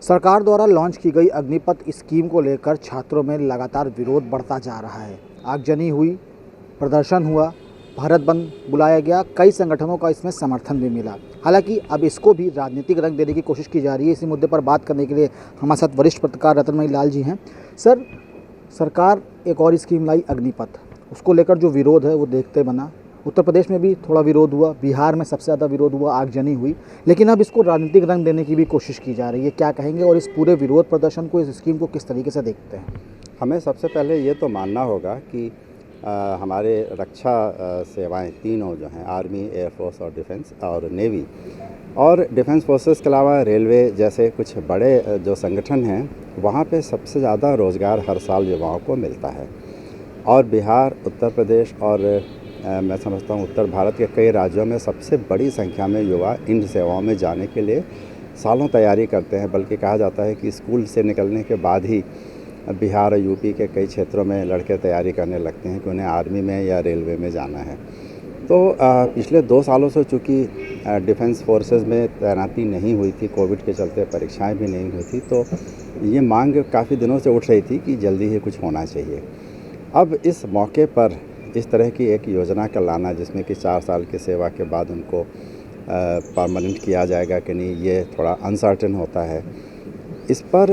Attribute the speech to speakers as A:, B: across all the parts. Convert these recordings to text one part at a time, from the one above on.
A: सरकार द्वारा लॉन्च की गई अग्निपथ स्कीम को लेकर छात्रों में लगातार विरोध बढ़ता जा रहा है। आगजनी हुई, प्रदर्शन हुआ, भारत बंद बुलाया गया, कई संगठनों का इसमें समर्थन भी मिला। हालांकि अब इसको भी राजनीतिक रंग देने की कोशिश की जा रही है। इसी मुद्दे पर बात करने के लिए हमारे साथ वरिष्ठ पत्रकार रतनमणि लाल जी हैं। सर, सरकार एक और स्कीम लाई अग्निपथ, उसको लेकर जो विरोध है वो देखते बना। उत्तर प्रदेश में भी थोड़ा विरोध हुआ, बिहार में सबसे ज़्यादा विरोध हुआ, आगजनी हुई, लेकिन अब इसको राजनीतिक रंग देने की भी कोशिश की जा रही है। क्या कहेंगे और इस पूरे विरोध प्रदर्शन को, इस स्कीम को किस तरीके से देखते हैं?
B: हमें सबसे पहले ये तो मानना होगा कि हमारे रक्षा सेवाएं तीनों जो हैं, आर्मी, एयरफोर्स और डिफेंस और नेवी, और डिफेंस फोर्सेस के अलावा रेलवे जैसे कुछ बड़े जो संगठन हैं, वहाँ पे सबसे ज़्यादा रोज़गार हर साल युवाओं को मिलता है। और बिहार, उत्तर प्रदेश और मैं समझता हूँ उत्तर भारत के कई राज्यों में सबसे बड़ी संख्या में युवा इन सेवाओं में जाने के लिए सालों तैयारी करते हैं। बल्कि कहा जाता है कि स्कूल से निकलने के बाद ही बिहार और यूपी के कई क्षेत्रों में लड़के तैयारी करने लगते हैं कि उन्हें आर्मी में या रेलवे में जाना है। तो पिछले 2 सालों से चूँकि डिफेंस फोर्सेस में तैनाती नहीं हुई थी, कोविड के चलते परीक्षाएं भी नहीं हुई थी, तो ये मांग काफ़ी दिनों से उठ रही थी कि जल्दी ही कुछ होना चाहिए। अब इस मौके पर इस तरह की एक योजना का लाना, जिसमें कि 4 साल की सेवा के बाद उनको परमानेंट किया जाएगा कि नहीं, ये थोड़ा अनसर्टेन होता है। इस पर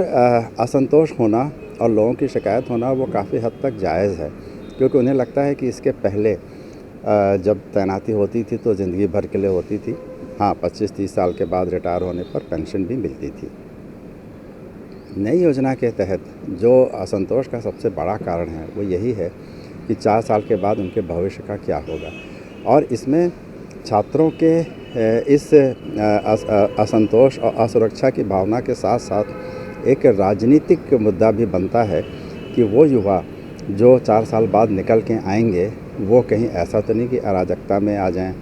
B: असंतोष होना और लोगों की शिकायत होना वो काफ़ी हद तक जायज़ है, क्योंकि उन्हें लगता है कि इसके पहले जब तैनाती होती थी तो ज़िंदगी भर के लिए होती थी। हाँ, 25-30 साल के बाद रिटायर होने पर पेंशन भी मिलती थी। नई योजना के तहत जो असंतोष का सबसे बड़ा कारण है वो यही है कि 4 साल के बाद उनके भविष्य का क्या होगा। और इसमें छात्रों के इस असंतोष और असुरक्षा की भावना के साथ साथ एक राजनीतिक मुद्दा भी बनता है कि वो युवा जो 4 साल बाद निकल के आएंगे, वो कहीं ऐसा तो नहीं कि अराजकता में आ जाएं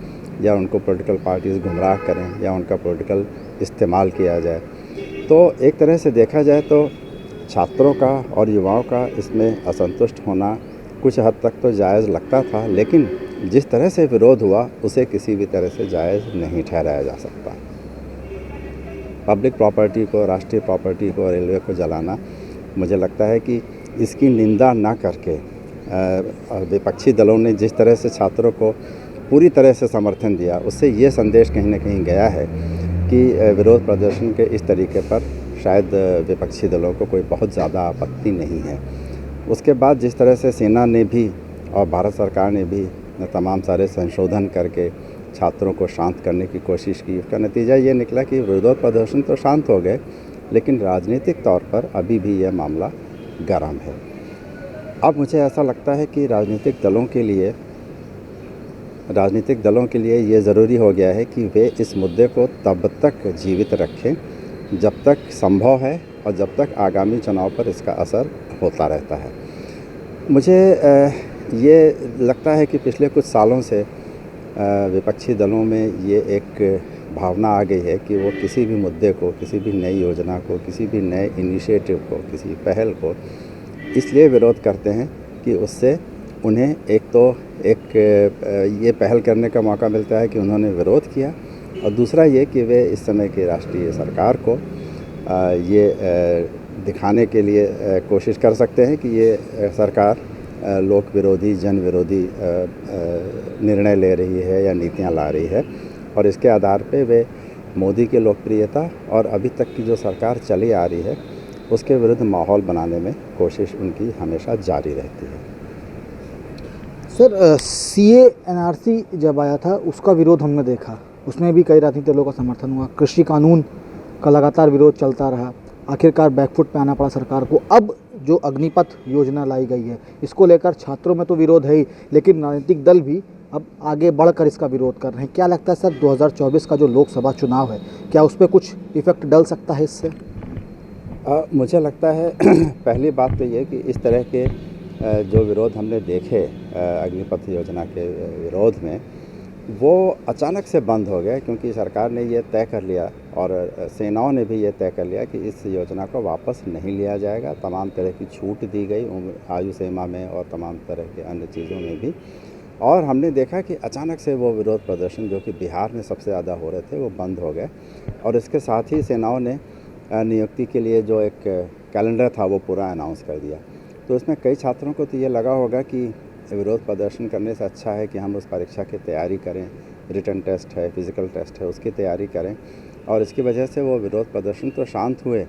B: या उनको पॉलिटिकल पार्टीज़ गुमराह करें या उनका पॉलिटिकल इस्तेमाल किया जाए। तो एक तरह से देखा जाए तो छात्रों का और युवाओं का इसमें असंतुष्ट होना कुछ हद तक तो जायज़ लगता था, लेकिन जिस तरह से विरोध हुआ उसे किसी भी तरह से जायज़ नहीं ठहराया जा सकता। पब्लिक प्रॉपर्टी को, राष्ट्रीय प्रॉपर्टी को, रेलवे को जलाना, मुझे लगता है कि इसकी निंदा ना करके विपक्षी दलों ने जिस तरह से छात्रों को पूरी तरह से समर्थन दिया, उससे ये संदेश कहीं ना कहीं गया है कि विरोध प्रदर्शन के इस तरीके पर शायद विपक्षी दलों को कोई बहुत ज़्यादा आपत्ति नहीं है। उसके बाद जिस तरह से सेना ने भी और भारत सरकार ने भी तमाम सारे संशोधन करके छात्रों को शांत करने की कोशिश की, उसका नतीजा ये निकला कि विरोध प्रदर्शन तो शांत हो गए, लेकिन राजनीतिक तौर पर अभी भी यह मामला गर्म है। अब मुझे ऐसा लगता है कि राजनीतिक दलों के लिए ये ज़रूरी हो गया है कि वे इस मुद्दे को तब तक जीवित रखें जब तक संभव है और जब तक आगामी चुनाव पर इसका असर होता रहता है। मुझे ये लगता है कि पिछले कुछ सालों से विपक्षी दलों में ये एक भावना आ गई है कि वो किसी भी मुद्दे को, किसी भी नई योजना को, किसी भी नए इनिशिएटिव को, किसी पहल को इसलिए विरोध करते हैं कि उससे उन्हें एक ये पहल करने का मौका मिलता है कि उन्होंने विरोध किया, और दूसरा ये कि वे इस समय की राष्ट्रीय सरकार को ये दिखाने के लिए कोशिश कर सकते हैं कि ये सरकार लोक विरोधी, जन विरोधी निर्णय ले रही है या नीतियां ला रही है, और इसके आधार पे वे मोदी की लोकप्रियता और अभी तक की जो सरकार चली आ रही है उसके विरुद्ध माहौल बनाने में कोशिश उनकी हमेशा जारी रहती है।
A: सर, सीए एनआरसी जब आया था उसका विरोध हमने देखा, उसमें भी कई राजनीतिक दलों का समर्थन हुआ। कृषि कानून का लगातार विरोध चलता रहा, आखिरकार बैकफुट पे आना पड़ा सरकार को। अब जो अग्निपथ योजना लाई गई है, इसको लेकर छात्रों में तो विरोध है ही, लेकिन राजनीतिक दल भी अब आगे बढ़कर इसका विरोध कर रहे हैं। क्या लगता है सर, 2024 का जो लोकसभा चुनाव है, क्या उस पर कुछ इफेक्ट डल सकता है इससे?
B: मुझे लगता है पहली बात तो ये कि इस तरह के जो विरोध हमने देखे अग्निपथ योजना के विरोध में, वो अचानक से बंद हो गए, क्योंकि सरकार ने ये तय कर लिया और सेनाओं ने भी ये तय कर लिया कि इस योजना को वापस नहीं लिया जाएगा। तमाम तरह की छूट दी गई आयु सीमा में और तमाम तरह के अन्य चीज़ों में भी। और हमने देखा कि अचानक से वो विरोध प्रदर्शन जो कि बिहार में सबसे ज़्यादा हो रहे थे वो बंद हो गए, और इसके साथ ही सेनाओं ने नियुक्ति के लिए जो एक कैलेंडर था वो पूरा अनाउंस कर दिया। तो इसमें कई छात्रों को तो ये लगा होगा कि विरोध प्रदर्शन करने से अच्छा है कि हम उस परीक्षा की तैयारी करें, रिटन टेस्ट है, फिज़िकल टेस्ट है, उसकी तैयारी करें, और इसकी वजह से वो विरोध प्रदर्शन तो शांत हुए।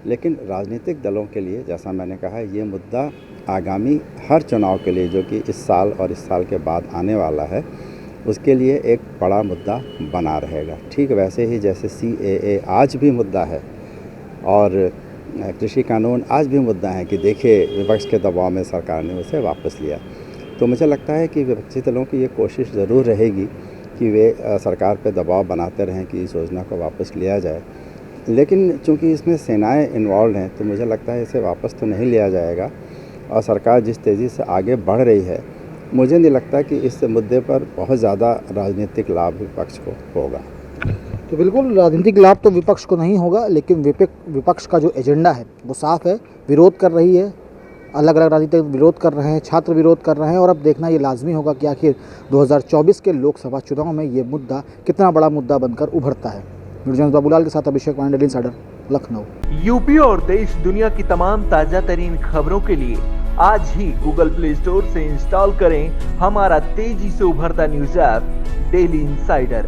B: लेकिन राजनीतिक दलों के लिए, जैसा मैंने कहा, ये मुद्दा आगामी हर चुनाव के लिए, जो कि इस साल और इस साल के बाद आने वाला है, उसके लिए एक बड़ा मुद्दा बना रहेगा। ठीक वैसे ही जैसे CAA आज भी मुद्दा है और कृषि कानून आज भी मुद्दा है कि देखिए विपक्ष के दबाव में सरकार ने उसे वापस लिया। तो मुझे लगता है कि विपक्षी दलों की ये कोशिश ज़रूर रहेगी कि वे सरकार पर दबाव बनाते रहें कि इस योजना को वापस लिया जाए। लेकिन चूंकि इसमें सेनाएं इन्वॉल्व हैं, तो मुझे लगता है इसे वापस तो नहीं लिया जाएगा। और सरकार जिस तेज़ी से आगे बढ़ रही है, मुझे नहीं लगता कि इस मुद्दे पर बहुत ज़्यादा राजनीतिक लाभ विपक्ष को होगा।
A: तो बिल्कुल राजनीतिक लाभ तो विपक्ष को नहीं होगा, लेकिन विपक्ष का जो एजेंडा है वो साफ है, विरोध कर रही है, अलग अलग राजनीतिक विरोध कर रहे हैं, छात्र विरोध कर रहे हैं, और अब देखना ये लाजमी होगा कि आखिर 2024 के लोकसभा चुनाव में ये मुद्दा कितना बड़ा मुद्दा बनकर उभरता है। वीडियो बाबूलाल के साथ अभिषेक पांडे, इनसाइडर, लखनऊ।
C: यूपी और देश दुनिया की तमाम ताजा तरीन खबरों के लिए आज ही गूगल प्ले स्टोर से इंस्टॉल करें हमारा तेजी से उभरता न्यूज ऐप डेली इनसाइडर।